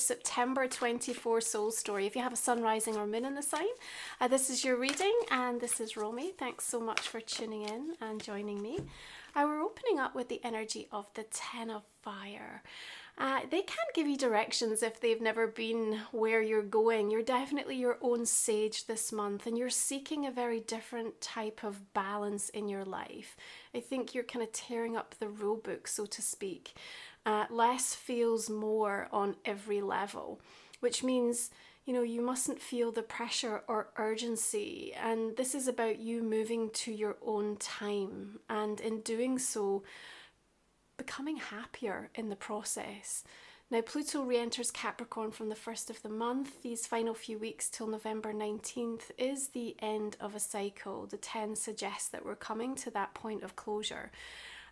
September 24 soul story. If you have a sun, rising or moon in the sign, this is your reading, and this is Romy. Thanks so much for tuning in and joining me. We're opening up with the energy of the Ten of Fire. They can't give you directions if they've never been where you're going. You're definitely your own sage this month, and you're seeking a very different type of balance in your life. I think you're kind of tearing up the rule book, so to speak. Less feels more on every level, which means, you know, you mustn't feel the pressure or urgency. And this is about you moving to your own time, and in doing so, becoming happier in the process. Now, Pluto re-enters Capricorn from the 1st of the month. These final few weeks till November 19th is the end of a cycle. The 10 suggests that we're coming to that point of closure.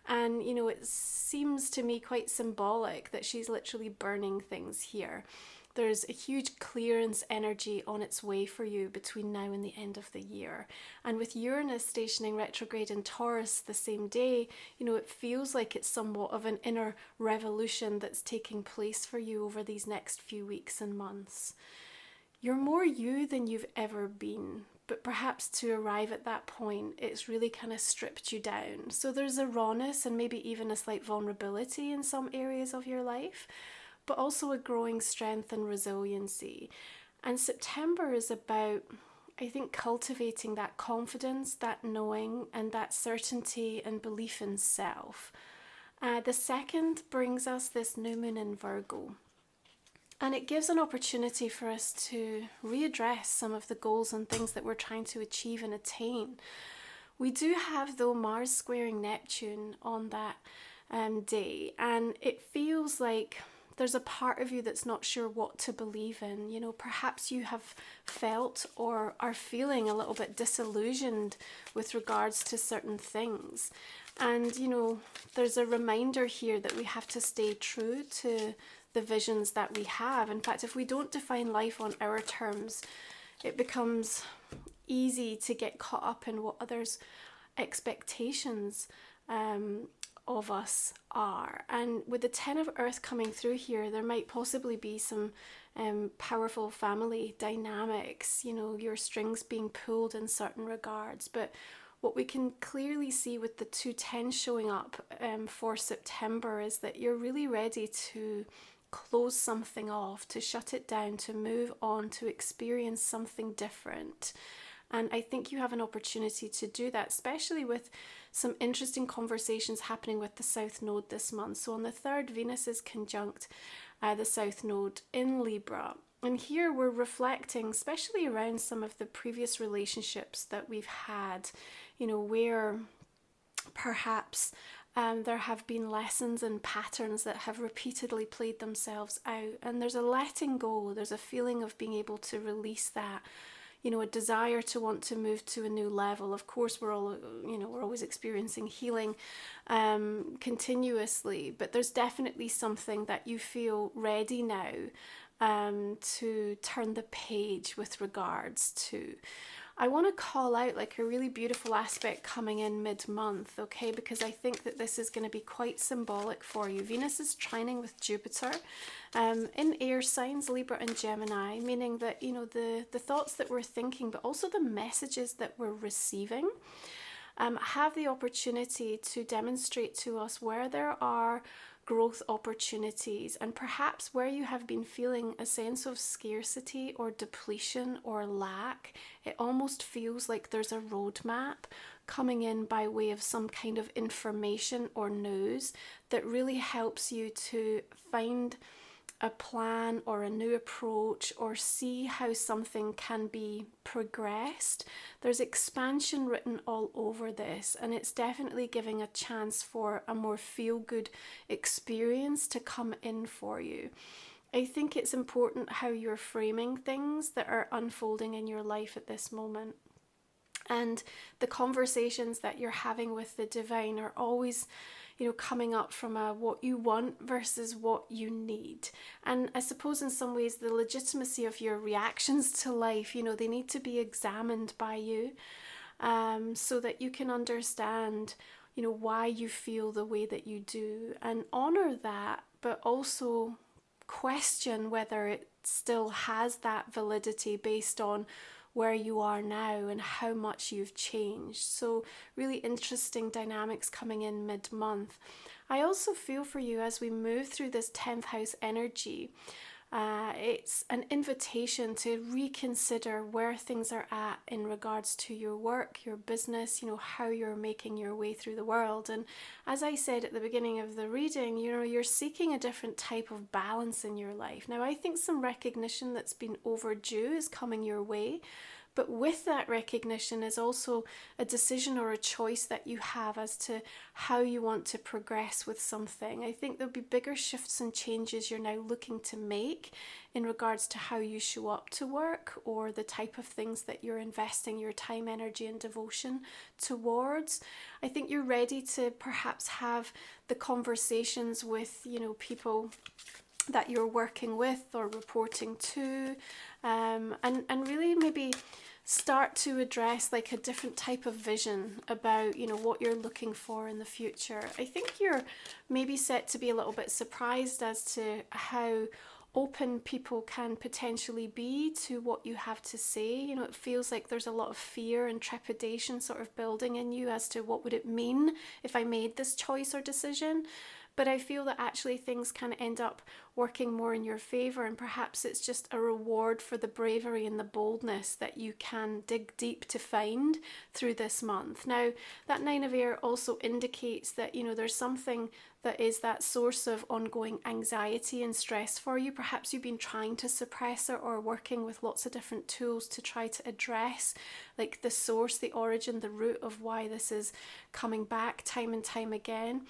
And, you know, it seems to me quite symbolic that she's literally burning things here. There's a huge clearance energy on its way for you between now and the end of the year. And with Uranus stationing retrograde in Taurus the same day, you know, it feels like it's somewhat of an inner revolution that's taking place for you over these next few weeks and months. You're more you than you've ever been, but perhaps to arrive at that point, it's really kind of stripped you down. So there's a rawness and maybe even a slight vulnerability in some areas of your life, but also a growing strength and resiliency. And September is about, I think, cultivating that confidence, that knowing, and that certainty and belief in self. The second brings us this new moon in Virgo. And it gives an opportunity for us to readdress some of the goals and things that we're trying to achieve and attain. We do have, though, Mars squaring Neptune on that day, and it feels like there's a part of you that's not sure what to believe in. You know, perhaps you have felt or are feeling a little bit disillusioned with regards to certain things. And, you know, there's a reminder here that we have to stay true to the visions that we have. In fact, if we don't define life on our terms, it becomes easy to get caught up in what others' expectations of us are. And with the 10 of Earth coming through here, there might possibly be some powerful family dynamics, you know, your strings being pulled in certain regards. But what we can clearly see with the 210 showing up for September is that you're really ready to close something off, to shut it down, to move on, to experience something different. And I think you have an opportunity to do that, especially with some interesting conversations happening with the South Node this month. So on the 3rd, Venus is conjunct the South Node in Libra. And here we're reflecting, especially around some of the previous relationships that we've had, you know, where perhaps there have been lessons and patterns that have repeatedly played themselves out. And there's a letting go, there's a feeling of being able to release that, you know, a desire to want to move to a new level. Of course, we're all, you know, we're always experiencing healing continuously, but there's definitely something that you feel ready now to turn the page with regards to. I want to call out like a really beautiful aspect coming in mid-month, okay, because I think that this is going to be quite symbolic for you. Venus is trining with Jupiter in air signs, Libra and Gemini, meaning that, you know, the thoughts that we're thinking, but also the messages that we're receiving, have the opportunity to demonstrate to us where there are growth opportunities, and perhaps where you have been feeling a sense of scarcity or depletion or lack. It almost feels like there's a roadmap coming in by way of some kind of information or news that really helps you to find a plan or a new approach, or see how something can be progressed. There's expansion written all over this, and it's definitely giving a chance for a more feel-good experience to come in for you. I think it's important how you're framing things that are unfolding in your life at this moment. And the conversations that you're having with the divine are always, you know, coming up from a what you want versus what you need. And I suppose in some ways the legitimacy of your reactions to life, you know, they need to be examined by you, so that you can understand, you know, why you feel the way that you do, and honor that, but also question whether it still has that validity based on where you are now and how much you've changed. So really interesting dynamics coming in mid-month. I also feel for you as we move through this 10th house energy. It's an invitation to reconsider where things are at in regards to your work, your business, how you're making your way through the world. And as I said at the beginning of the reading, you're seeking a different type of balance in your life. Now, I think some recognition that's been overdue is coming your way. But with that recognition is also a decision or a choice that you have as to how you want to progress with something. I think there'll be bigger shifts and changes you're now looking to make in regards to how you show up to work or the type of things that you're investing your time, energy, and devotion towards. I think you're ready to perhaps have the conversations with, people that you're working with or reporting to, and really maybe start to address like a different type of vision about what you're looking for in the future. I think you're maybe set to be a little bit surprised as to how open people can potentially be to what you have to say. It feels like there's a lot of fear and trepidation sort of building in you as to what would it mean if I made this choice or decision. But I feel that actually things can end up working more in your favour, and perhaps it's just a reward for the bravery and the boldness that you can dig deep to find through this month. Now, that Nine of Air also indicates that, there's something that is that source of ongoing anxiety and stress for you. Perhaps you've been trying to suppress it or working with lots of different tools to try to address like the source, the origin, the root of why this is coming back time and time again.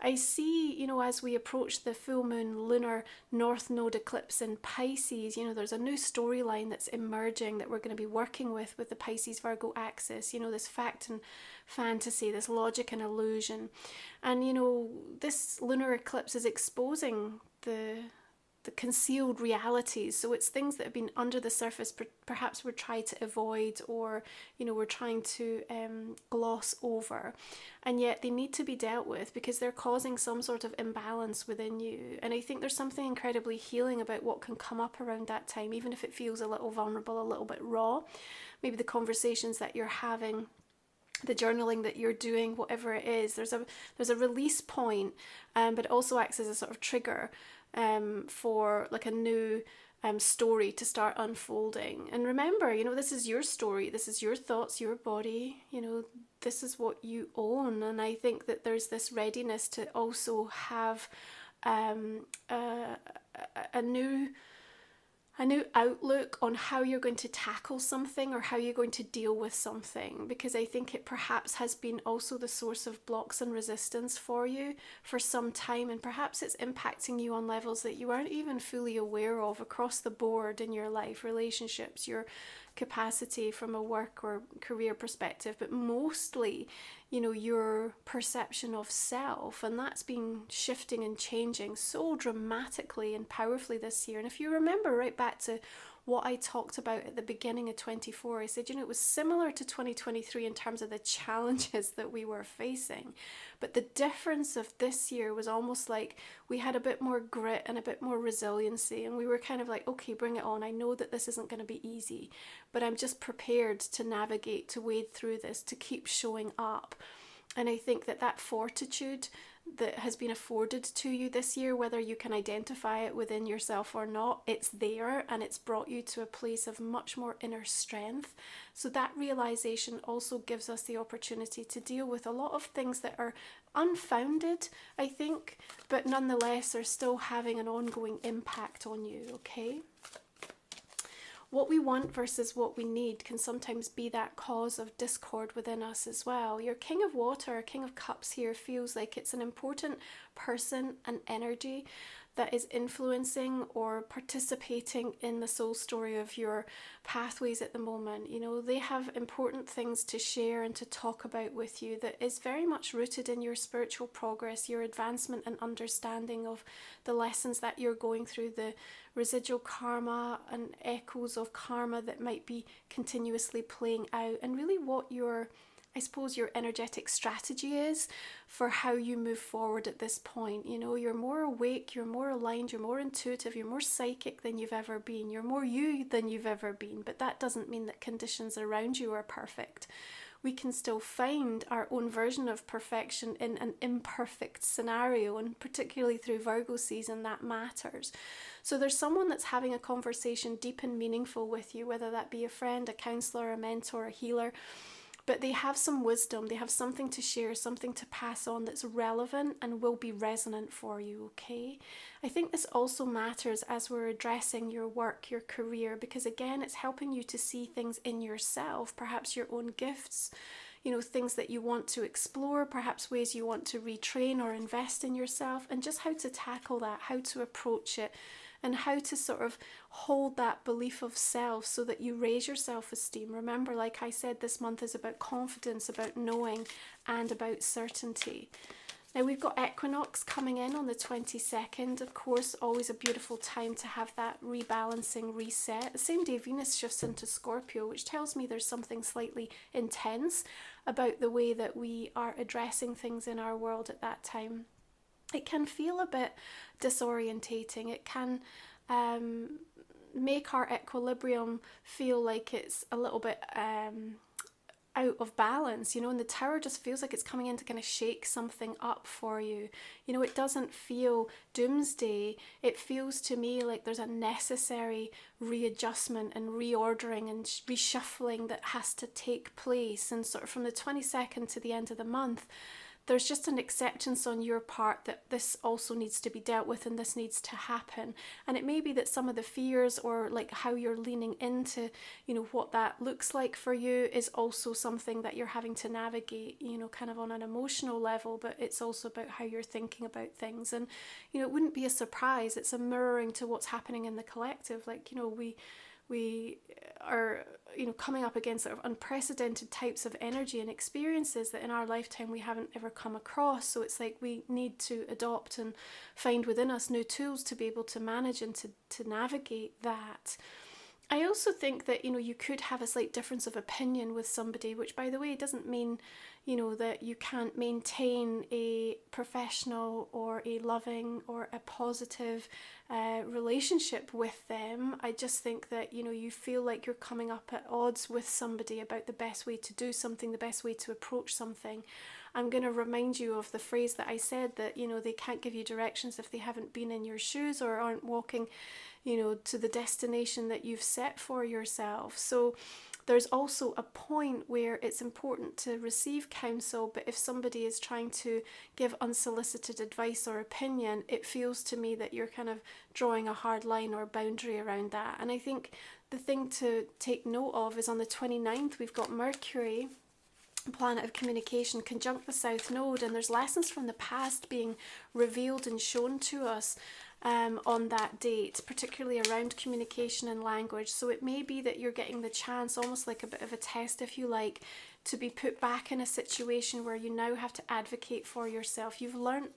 I see, as we approach the full moon lunar north node eclipse in Pisces, there's a new storyline that's emerging that we're going to be working with the Pisces Virgo axis, this fact and fantasy, this logic and illusion. And, this lunar eclipse is exposing the concealed realities. So it's things that have been under the surface, perhaps we're trying to avoid, or we're trying to gloss over, and yet they need to be dealt with because they're causing some sort of imbalance within you. And I think there's something incredibly healing about what can come up around that time, even if it feels a little vulnerable, a little bit raw. Maybe the conversations that you're having, the journaling that you're doing, whatever it is, there's a release point, but it also acts as a sort of trigger for like a new story to start unfolding. And remember, this is your story, this is your thoughts, your body, this is what you own. And I think that there's this readiness to also have a new outlook on how you're going to tackle something or how you're going to deal with something, because I think it perhaps has been also the source of blocks and resistance for you for some time, and perhaps it's impacting you on levels that you aren't even fully aware of across the board in your life, relationships, your capacity from a work or career perspective, but mostly your perception of self. And that's been shifting and changing so dramatically and powerfully this year. And if you remember right back to what I talked about at the beginning of 24, I said, it was similar to 2023 in terms of the challenges that we were facing. But the difference of this year was almost like we had a bit more grit and a bit more resiliency. And we were kind of like, okay, bring it on. I know that this isn't going to be easy, but I'm just prepared to navigate, to wade through this, to keep showing up. And I think that fortitude that has been afforded to you this year, whether you can identify it within yourself or not, it's there, and it's brought you to a place of much more inner strength. So that realization also gives us the opportunity to deal with a lot of things that are unfounded, I think, but nonetheless are still having an ongoing impact on you, okay? What we want versus what we need can sometimes be that cause of discord within us as well. Your King of Water, King of Cups here feels like it's an important person and energy that is influencing or participating in the soul story of your pathways at the moment. They have important things to share and to talk about with you that is very much rooted in your spiritual progress, your advancement and understanding of the lessons that you're going through, the residual karma and echoes of karma that might be continuously playing out, and really what you're I suppose, your energetic strategy is for how you move forward at this point. You know, you're more awake, you're more aligned, you're more intuitive, you're more psychic than you've ever been, you're more you than you've ever been. But that doesn't mean that conditions around you are perfect. We can still find our own version of perfection in an imperfect scenario, and particularly through Virgo season, that matters. So there's someone that's having a conversation deep and meaningful with you, whether that be a friend, a counselor, a mentor, a healer, but they have some wisdom, they have something to share, something to pass on that's relevant and will be resonant for you, okay? I think this also matters as we're addressing your work, your career, because again, it's helping you to see things in yourself, perhaps your own gifts, you know, things that you want to explore, perhaps ways you want to retrain or invest in yourself, and just how to tackle that, how to approach it, and how to sort of hold that belief of self so that you raise your self-esteem. Remember, like I said, this month is about confidence, about knowing, and about certainty. Now we've got Equinox coming in on the 22nd, of course, always a beautiful time to have that rebalancing reset. The same day Venus shifts into Scorpio, which tells me there's something slightly intense about the way that we are addressing things in our world at that time. It can feel a bit disorientating. It can make our equilibrium feel like it's a little bit out of balance, you know, and the Tower just feels like it's coming in to kind of shake something up for you. You know, it doesn't feel doomsday. It feels to me like there's a necessary readjustment and reordering and reshuffling that has to take place. And sort of from the 22nd to the end of the month, there's just an acceptance on your part that this also needs to be dealt with and this needs to happen. And it may be that some of the fears or like how you're leaning into, you know, what that looks like for you is also something that you're having to navigate, you know, kind of on an emotional level, but it's also about how you're thinking about things. And, you know, it wouldn't be a surprise. It's a mirroring to what's happening in the collective. Like, you know, we are, you know, coming up against sort of unprecedented types of energy and experiences that in our lifetime we haven't ever come across. So it's like we need to adopt and find within us new tools to be able to manage and to navigate that. I also think that, you know, you could have a slight difference of opinion with somebody, which, by the way, doesn't mean, you know, that you can't maintain a professional or a loving or a positive relationship with them. I just think that, you know, you feel like you're coming up at odds with somebody about the best way to do something, the best way to approach something. I'm going to remind you of the phrase that I said, that, you know, they can't give you directions if they haven't been in your shoes or aren't walking, you know, to the destination that you've set for yourself. So there's also a point where it's important to receive counsel, but if somebody is trying to give unsolicited advice or opinion, it feels to me that you're kind of drawing a hard line or boundary around that. And I think the thing to take note of is on the 29th, we've got Mercury, planet of communication, conjunct the South Node, and there's lessons from the past being revealed and shown to us on that date, particularly around communication and language. So it may be that you're getting the chance, almost like a bit of a test if you like, to be put back in a situation where you now have to advocate for yourself. You've learned,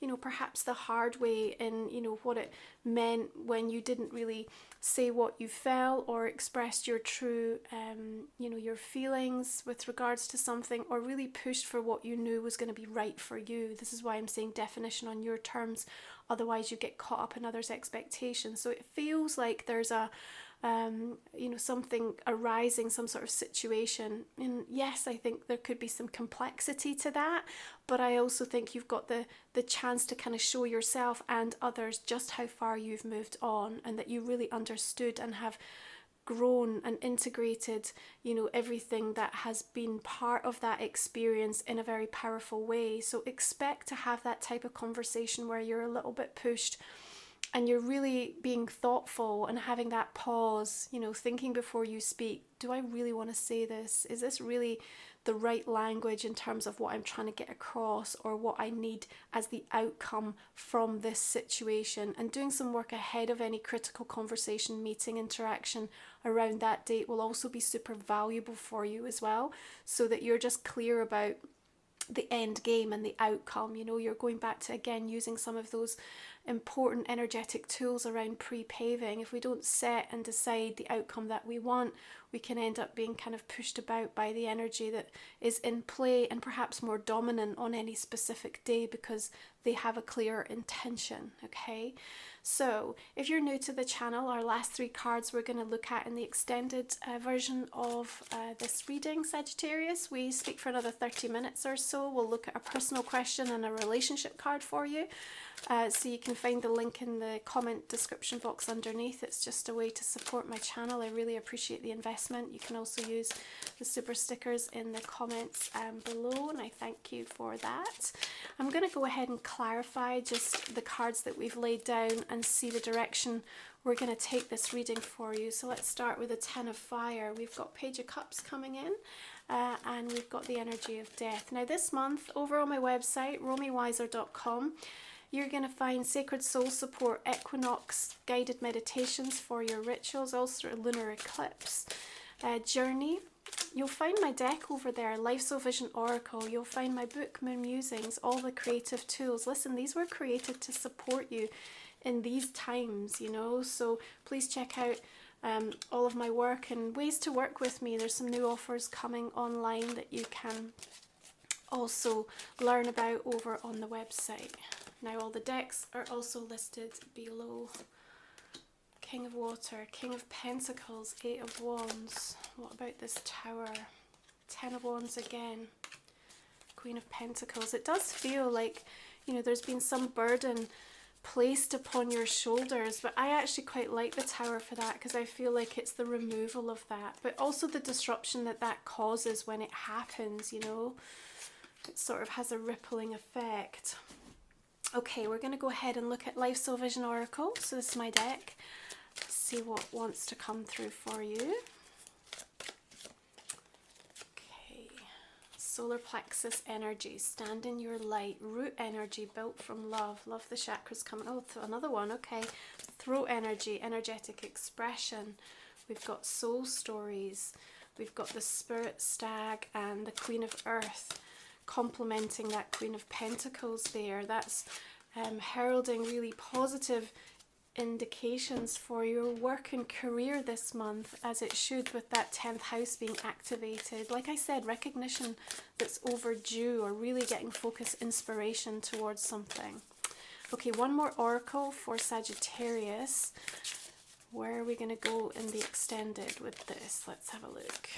you know, perhaps the hard way in, you know, what it meant when you didn't really say what you felt or expressed your true, you know, your feelings with regards to something, or really pushed for what you knew was going to be right for you. This is why I'm saying definition on your terms. Otherwise you get caught up in others' expectations. So it feels like there's a, you know, something arising, some sort of situation. And yes, I think there could be some complexity to that, but I also think you've got the chance to kind of show yourself and others just how far you've moved on, and that you really understood and have grown and integrated, you know, everything that has been part of that experience in a very powerful way. So expect to have that type of conversation where you're a little bit pushed and you're really being thoughtful and having that pause, you know, thinking before you speak. Do I really want to say this? Is this really the right language in terms of what I'm trying to get across, or what I need as the outcome from this situation? And doing some work ahead of any critical conversation, meeting, interaction around that date will also be super valuable for you as well, so that you're just clear about the end game and the outcome. You know, you're going back to, again, using some of those important energetic tools around pre-paving. If we don't set and decide the outcome that we want, we can end up being kind of pushed about by the energy that is in play and perhaps more dominant on any specific day because they have a clear intention, okay? So if you're new to the channel, our last 3 cards we're going to look at in the extended version of this reading, Sagittarius. We speak for another 30 minutes or so. We'll look at a personal question and a relationship card for you. So you can find the link in the comment description box underneath. It's just a way to support my channel. I really appreciate the investment. You can also use the super stickers in the comments below, and I thank you for that. I'm going to go ahead and clarify just the cards that we've laid down and see the direction we're going to take this reading for you. So let's start with the 10 of Fire. We've got Page of Cups coming in. And we've got the Energy of Death. Now this month, over on my website, romywiser.com, you're going to find Sacred Soul Support, Equinox, guided meditations for your rituals, also a lunar eclipse, journey. You'll find my deck over there, Life Soul Vision Oracle. You'll find my book, Musings, all the creative tools. Listen, these were created to support you in these times, you know, so please check out all of my work and ways to work with me. There's some new offers coming online that you can also learn about over on the website. Now all the decks are also listed below. King of Water, King of Pentacles, 8 of Wands. What about this Tower? 10 of Wands again. Queen of Pentacles. It does feel like, you know, there's been some burden placed upon your shoulders, but I actually quite like the Tower for that because I feel like it's the removal of that, but also the disruption that that causes when it happens, you know. It sort of has a rippling effect. Okay, we're going to go ahead and look at Life Soul Vision Oracle. So this is my deck. Let's see what wants to come through for you. Okay, Solar Plexus energy, stand in your light. Root energy, built from love. Love the chakras coming. Oh, another one, okay. Throat energy, energetic expression. We've got soul stories. We've got the Spirit Stag and the Queen of Earth, complementing that Queen of Pentacles there. That's heralding really positive indications for your work and career this month, as it should, with that 10th house being activated. Like I said, recognition that's overdue, or really getting focus, inspiration towards something. Okay, one more oracle for Sagittarius. Where are we going to go in the extended with this? Let's have a look.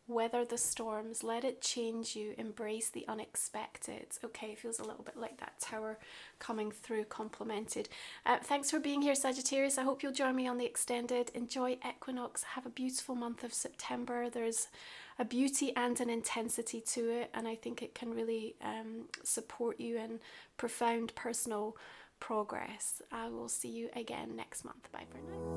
Weather the storms, let it change you, embrace the unexpected. Okay, feels a little bit like that Tower coming through, complemented. Thanks for being here, Sagittarius. I hope you'll join me on the extended. Enjoy Equinox. Have a beautiful month of September. There's a beauty and an intensity to it, and I think it can really support you in profound personal progress. I will see you again next month. Bye for now.